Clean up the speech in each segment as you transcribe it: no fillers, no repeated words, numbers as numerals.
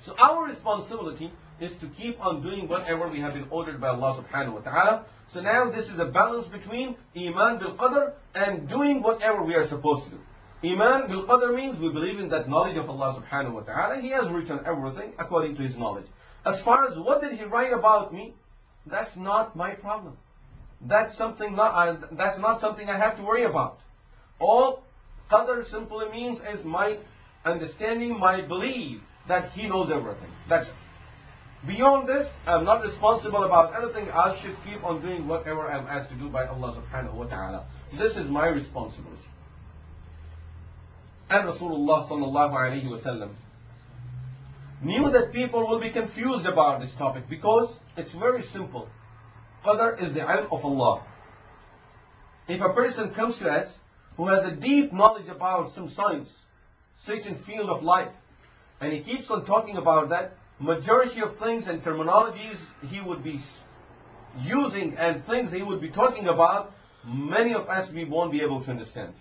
So our responsibility is to keep on doing whatever we have been ordered by Allah subhanahu wa ta'ala. So now this is a balance between Iman bil Qadr and doing whatever we are supposed to do. Iman bil Qadr means we believe in that knowledge of Allah subhanahu wa ta'ala. He has written everything according to His knowledge. As far as what did He write about me, that's not my problem. That's not something I have to worry about. All Qadr simply means is my understanding, my belief that He knows everything. That's it. Beyond this, I'm not responsible about anything. I should keep on doing whatever I'm asked to do by Allah subhanahu wa ta'ala. This is my responsibility. And Rasulullah sallallahu alayhi wa sallam knew that people will be confused about this topic because it's very simple. Qadr is the ilm of Allah. If a person comes to us who has a deep knowledge about some science, certain field of life, and he keeps on talking about that, majority of things and terminologies he would be using and things he would be talking about, many of us we won't be able to understand.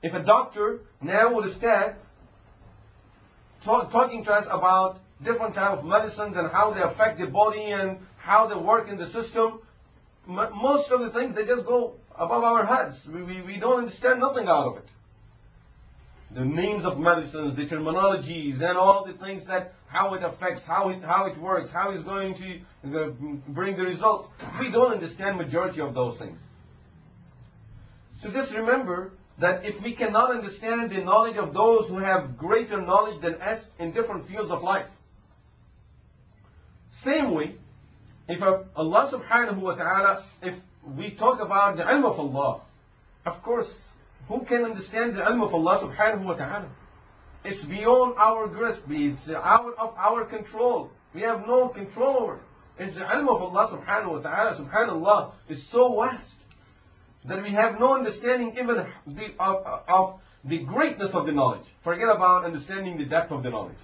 If a doctor now would start talking to us about different type of medicines and how they affect the body and how they work in the system, most of the things they just go above our heads. We don't understand nothing out of it. The names of medicines, the terminologies, and all the things that how it affects, how it works, how it's going to bring the results. We don't understand majority of those things. So just remember that if we cannot understand the knowledge of those who have greater knowledge than us in different fields of life, same way, if Allah subhanahu wa ta'ala, if we talk about the ilm of Allah, of course, who can understand the ilm of Allah subhanahu wa ta'ala? It's beyond our grasp. It's out of our control. We have no control over it. It's the ilm of Allah subhanahu wa ta'ala. Subhanallah is so vast that we have no understanding even of the greatness of the knowledge. Forget about understanding the depth of the knowledge.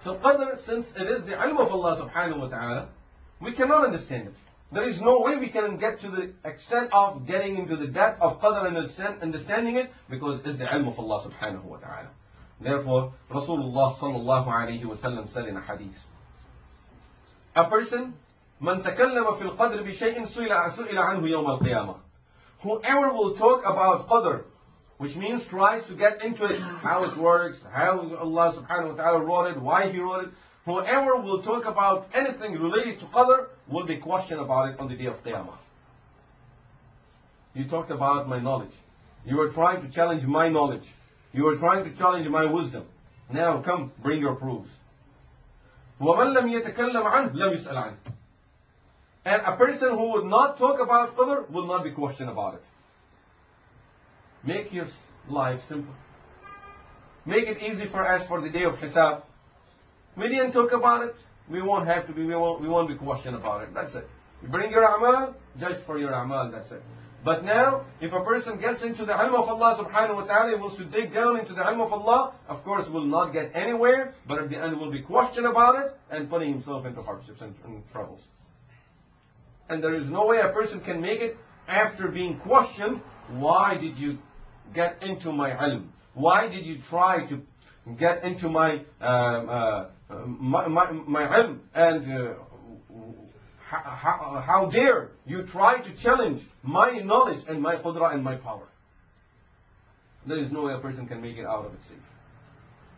So Qadr, since it is the ilm of Allah subhanahu wa ta'ala, we cannot understand it. There is no way we can get to the extent of getting into the depth of Qadr and understanding it, because it's the ilm of Allah subhanahu wa ta'ala. Therefore, Rasulullah sallallahu alayhi wa sallam said in a hadith, a person, من تكلم في القدر بشيء سئل عنه يوم القيامة. Whoever will talk about Qadr, which means tries to get into it, how it works, how Allah subhanahu wa ta'ala wrote it, why He wrote it, whoever will talk about anything related to Qadr will be questioned about it on the day of Qiyamah. You talked about my knowledge. You were trying to challenge my knowledge. You were trying to challenge my wisdom. Now come, bring your proofs. وَمَنْ لَمْ يَتَكَلَّمْ عَنْهُ لَمْ يُسْأَلْ عَنْهُ. And a person who would not talk about Qadr will not be questioned about it. Make your life simple. Make it easy for us for the day of Hisab. We didn't talk about it. We won't have to be. We won't be questioned about it. That's it. You bring your a'mal, judge for your a'mal. That's it. But now, if a person gets into the ilm of Allah subhanahu wa ta'ala, he wants to dig down into the ilm of Allah, of course will not get anywhere, but at the end will be questioned about it and putting himself into hardships and troubles. And there is no way a person can make it after being questioned. Why did you get into my ilm? Why did you try to get into my ilm? And how dare you try to challenge my knowledge and my qudra and my power? There is no way a person can make it out of it safe.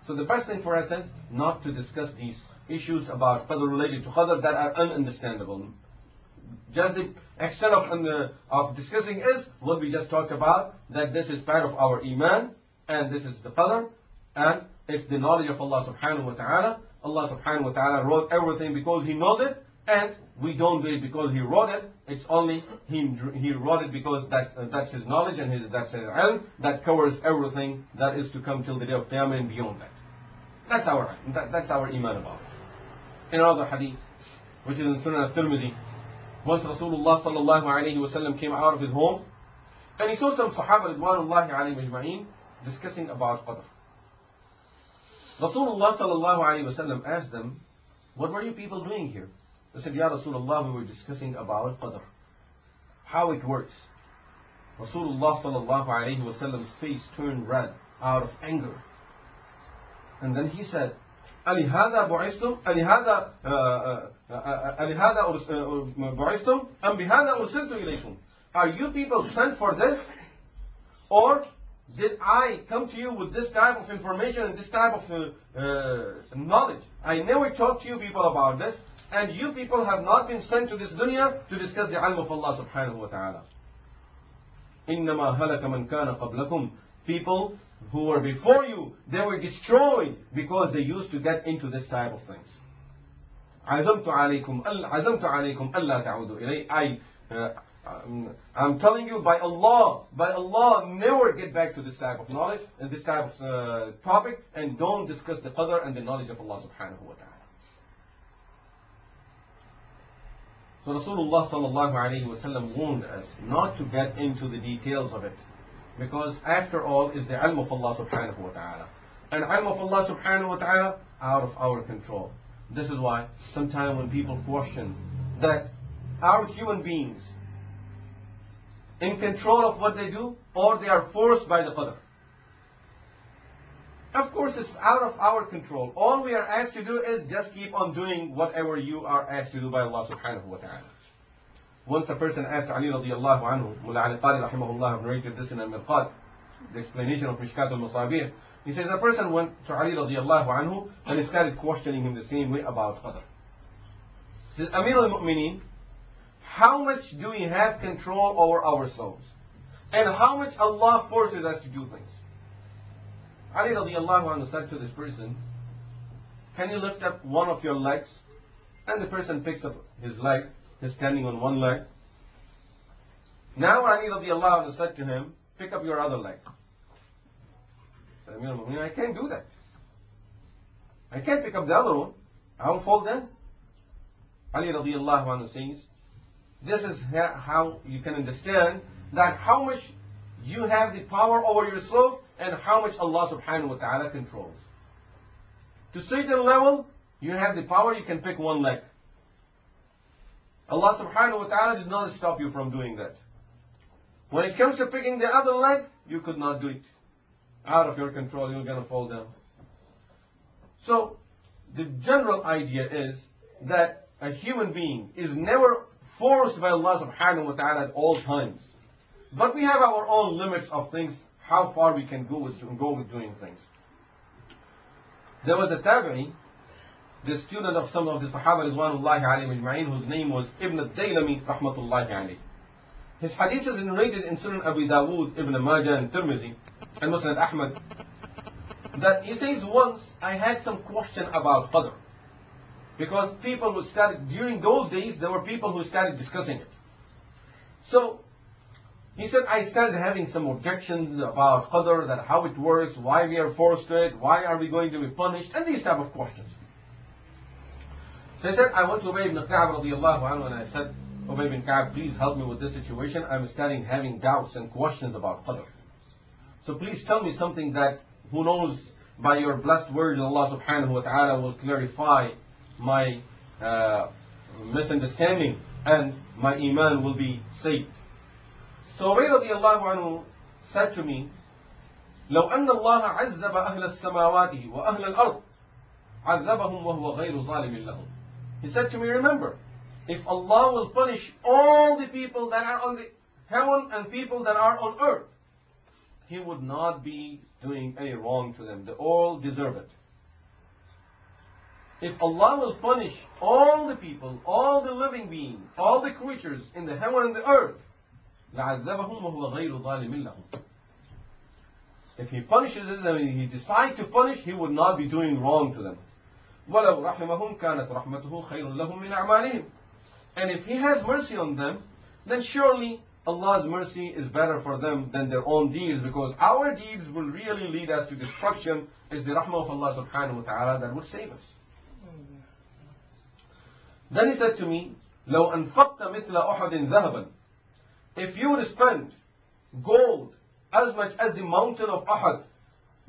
So the best thing for us is not to discuss these issues about Qadr related to Qadr that are ununderstandable. Just the extent of discussing is what we just talked about, that this is part of our Iman, and this is the Qadr, and it's the knowledge of Allah subhanahu wa ta'ala. Allah subhanahu wa ta'ala wrote everything because He knows it, and we don't do it because He wrote it. It's only He wrote it because that's His knowledge and that's His ilm that covers everything that is to come till the day of Qiyamah and beyond that. That's our Iman about it. In another hadith, which is in Sunnah al-Tirmidhi, once Rasulullah sallallahu alayhi wa sallam came out of his home and he saw some Sahaba ridwanullahi alayhim ajma'in discussing about Qadr. Rasulullah sallallahu alayhi wa sallam asked them, what were you people doing here? They said, Ya Rasulullah, we were discussing about Qadr, how it works. Rasulullah sallallahu alayhi wa sallam's face turned red out of anger. And then he said, ألهذا بعثتم ألهذا بعثتم أم بهذا أرسلت إليكم. Are you people sent for this? Or did I come to you with this type of information and this type of knowledge? I never talked to you people about this, and you people have not been sent to this dunya to discuss the ilm of Allah subhanahu wa ta'ala. إِنَّمَا هَلَكَ مَنْ كَانَ قَبْلَكُمْ. People who were before you, they were destroyed because they used to get into this type of things. عَزَمْتُ عَلَيْكُمْ أَلَّا تَعُودُوا إِلَيْهِ. I'm telling you, by Allah, never get back to this type of knowledge and this type of topic, and don't discuss the qadr and the knowledge of Allah subhanahu wa ta'ala. So Rasulullah sallallahu alayhi wa sallam warned us not to get into the details of it, because after all is the ilm of Allah subhanahu wa ta'ala. And ilm of Allah subhanahu wa ta'ala out of our control. This is why sometimes when people question that are human beings in control of what they do, or they are forced by the qadr. Of course, it's out of our control. All we are asked to do is just keep on doing whatever you are asked to do by Allah subhanahu wa ta'ala. Once a person asked Ali radiallahu anhu, Mullah Ali Qari rahimahullah narrated this in al-Mirqat, the explanation of Mishkat al-Masabih. He says a person went to Ali radiallahu anhu and he started questioning him the same way about qadr. He says, Amir al-Mu'mineen, how much do we have control over ourselves? And how much Allah forces us to do things? Ali radiallahu anhu said to this person, can you lift up one of your legs? And the person picks up his leg. He's standing on one leg. Now Ali radiallahu anhu said to him, pick up your other leg. He said, I can't do that. I can't pick up the other one. I will fall down. Ali radiallahu anhu says, this is how you can understand that how much you have the power over yourself and how much Allah subhanahu wa ta'ala controls. To a certain level, you have the power, you can pick one leg. Allah subhanahu wa ta'ala did not stop you from doing that. When it comes to picking the other leg, you could not do it. Out of your control, you're going to fall down. So, the general idea is that a human being is never forced by Allah subhanahu wa ta'ala at all times. But we have our own limits of things, how far we can go with doing things. There was a Tahawi, the student of some of the Sahaba ridwanullahi alayhim ajma'in, whose name was Ibn al-Daylami rahmatullahi alayh. His hadith is narrated in Sunan Abi Dawood, Ibn Majah and Tirmizi, and Musnad Ahmed, that he says, once I had some question about Qadr. Because people who started, during those days, there were people who started discussing it. So, he said, I started having some objections about Qadr, that how it works, why we are forced to it, why are we going to be punished, and these type of questions. So he said, I went to Ubay ibn Ka'b radiallahu anhu, and I said, Ubay ibn Ka'b, please help me with this situation. I'm starting having doubts and questions about Qadr. So please tell me something that, who knows, by your blessed words, Allah subhanahu wa ta'ala will clarify my misunderstanding and my iman will be saved. So Ubay radiallahu anhu said to me, لو أن الله عذب أهل السماوات وأهل الأرض عذبهم وهو غير ظالم لهم. He said to me, remember, if Allah will punish all the people that are on the heaven and people that are on earth, He would not be doing any wrong to them. They all deserve it. If Allah will punish all the people, all the living beings, all the creatures in the heaven and the earth, لَعَذَّبَهُمْ وَهُوَ غَيْرُ ظَالِمٍ لَهُمْ. If He punishes them and He decides to punish, He would not be doing wrong to them. وَلَوْ رَحِمَهُمْ كَانَتْ رَحْمَتُهُ خَيْرٌ لَهُمْ مِنْ أَعْمَالِهِمْ. And if He has mercy on them, then surely Allah's mercy is better for them than their own deeds, because our deeds will really lead us to destruction. It's the rahmah of Allah subhanahu wa ta'ala that would save us. Then he said to me, لو أنفقت مثل أحد ذهبا. If you would spend gold as much as the mountain of Ahad,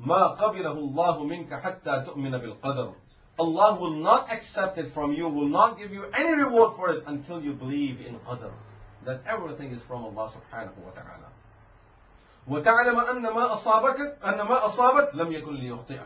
ما قبله الله منك حتى تؤمن بالقدر. Allah will not accept it from you, will not give you any reward for it until you believe in Qadr, that everything is from Allah subhanahu wa ta'ala. وتعلم أن ما أصابك لم يكن ليخطئك.